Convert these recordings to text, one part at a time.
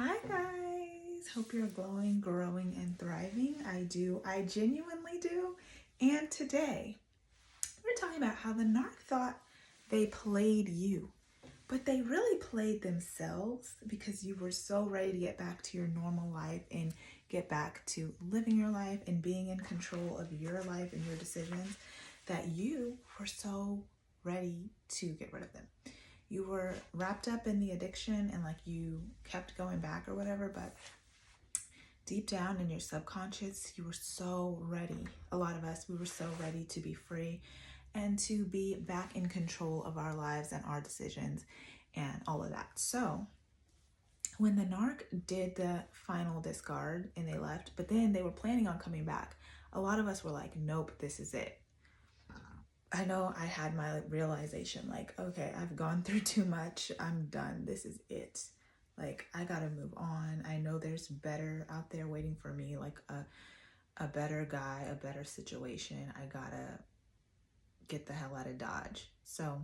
Hi guys, hope you're glowing, growing, and thriving. I do, I genuinely do. And today we're talking about how the narc thought they played you, but they really played themselves because you were so ready to get back to your normal life and get back to living your life and being in control of your life and your decisions that you were so ready to get rid of them. You were wrapped up in the addiction and like you kept going back or whatever, but deep down in your subconscious, you were so ready. A lot of us, we were so ready to be free and to be back in control of our lives and our decisions and all of that. So when the narc did the final discard and they left, but then they were planning on coming back, a lot of us were like, nope, this is it. I know I had my realization like, okay, I've gone through too much. I'm done. This is it. Like, I gotta move on. I know there's better out there waiting for me, like a better guy, a better situation. I gotta get the hell out of Dodge. So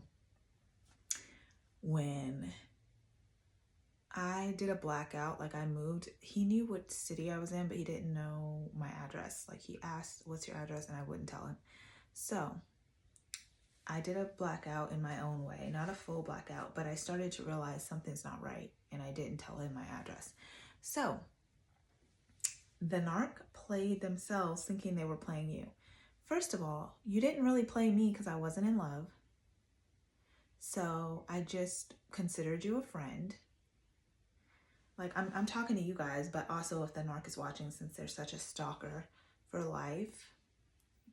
when I did a blackout, like I moved, he knew what city I was in, but he didn't know my address. Like he asked, what's your address? And I wouldn't tell him. So I did a blackout in my own way, not a full blackout, but I started to realize something's not right and I didn't tell him my address. So the narc played themselves thinking they were playing you. First of all, you didn't really play me because I wasn't in love. So I just considered you a friend. Like I'm talking to you guys, but also if the narc is watching, since they're such a stalker for life,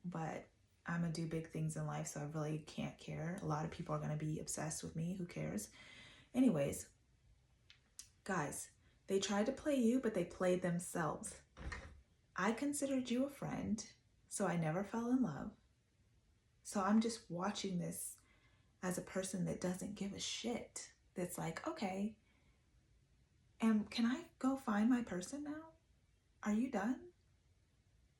but I'm gonna do big things in life, so I really can't care. A lot of people are gonna be obsessed with me. Who cares? Anyways, guys, they tried to play you, but they played themselves. I considered you a friend, so I never fell in love. So I'm just watching this as a person that doesn't give a shit. That's like, okay, and can I go find my person now? Are you done?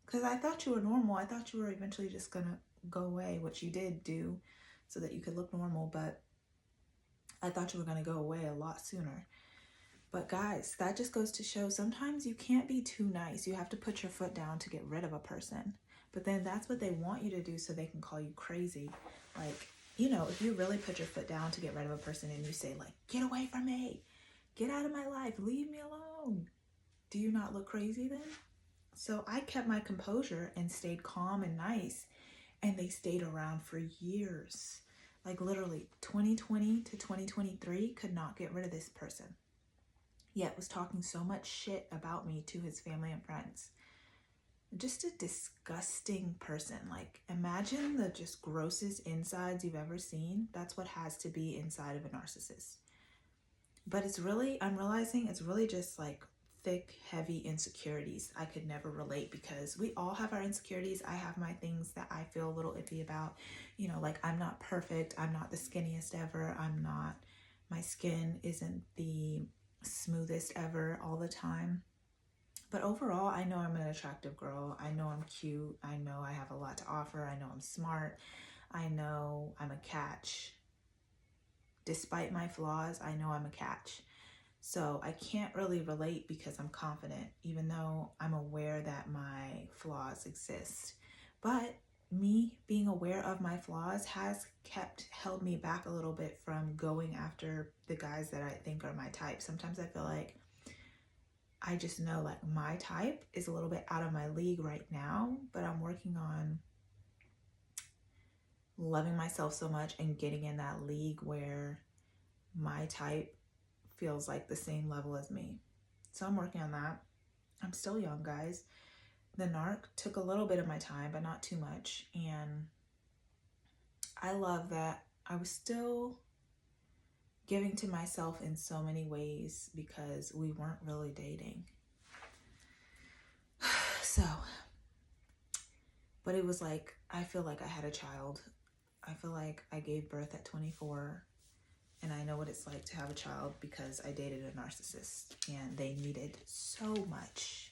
Because I thought you were normal. I thought you were eventually just gonna go away, which you did do so that you could look normal, but I thought you were gonna go away a lot sooner. But guys, that just goes to show sometimes you can't be too nice. You have to put your foot down to get rid of a person. But then that's what they want you to do so they can call you crazy. Like, you know, if you really put your foot down to get rid of a person and you say like, get away from me, get out of my life, leave me alone. Do you not look crazy then? So I kept my composure and stayed calm and nice, and they stayed around for years. Like literally 2020 to 2023 could not get rid of this person. Yet was talking so much shit about me to his family and friends. Just a disgusting person. Like imagine the just grossest insides you've ever seen. That's what has to be inside of a narcissist. But it's really, I'm realizing it's really just like thick, heavy insecurities. I could never relate because we all have our insecurities. I have my things that I feel a little iffy about. You know, like I'm not perfect. I'm not the skinniest ever. My skin isn't the smoothest ever all the time. But overall, I know I'm an attractive girl. I know I'm cute. I know I have a lot to offer. I know I'm smart. I know I'm a catch. Despite my flaws, I know I'm a catch. So I can't really relate because I'm confident, even though I'm aware that my flaws exist. But me being aware of my flaws has held me back a little bit from going after the guys that I think are my type. Sometimes I feel like I just know like my type is a little bit out of my league right now, but I'm working on loving myself so much and getting in that league where my type feels like the same level as me. So I'm working on that. I'm still young, guys. The narc took a little bit of my time, but not too much. And I love that I was still giving to myself in so many ways because we weren't really dating. So, but it was like, I feel like I had a child. I feel like I gave birth at 24. And I know what it's like to have a child because I dated a narcissist and they needed so much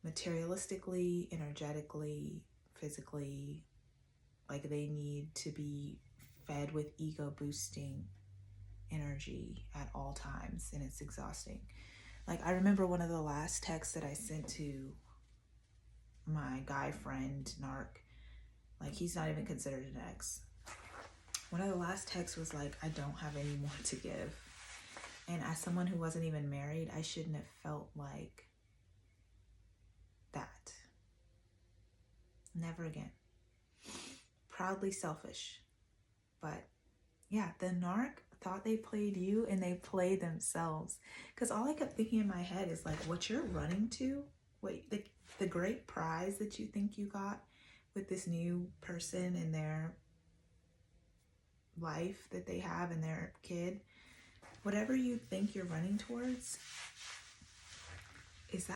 materialistically, energetically, physically. Like they need to be fed with ego boosting energy at all times, and it's exhausting. Like, I remember one of the last texts that I sent to my guy friend, Narc. Like, he's not even considered an ex. One of the last texts was like, I don't have any more to give. And as someone who wasn't even married, I shouldn't have felt like that. Never again. Proudly selfish. But yeah, the Narc thought they played you and they played themselves. Because all I kept thinking in my head is like, what you're running to, what the great prize that you think you got with this new person in their life that they have and their kid, whatever you think you're running towards,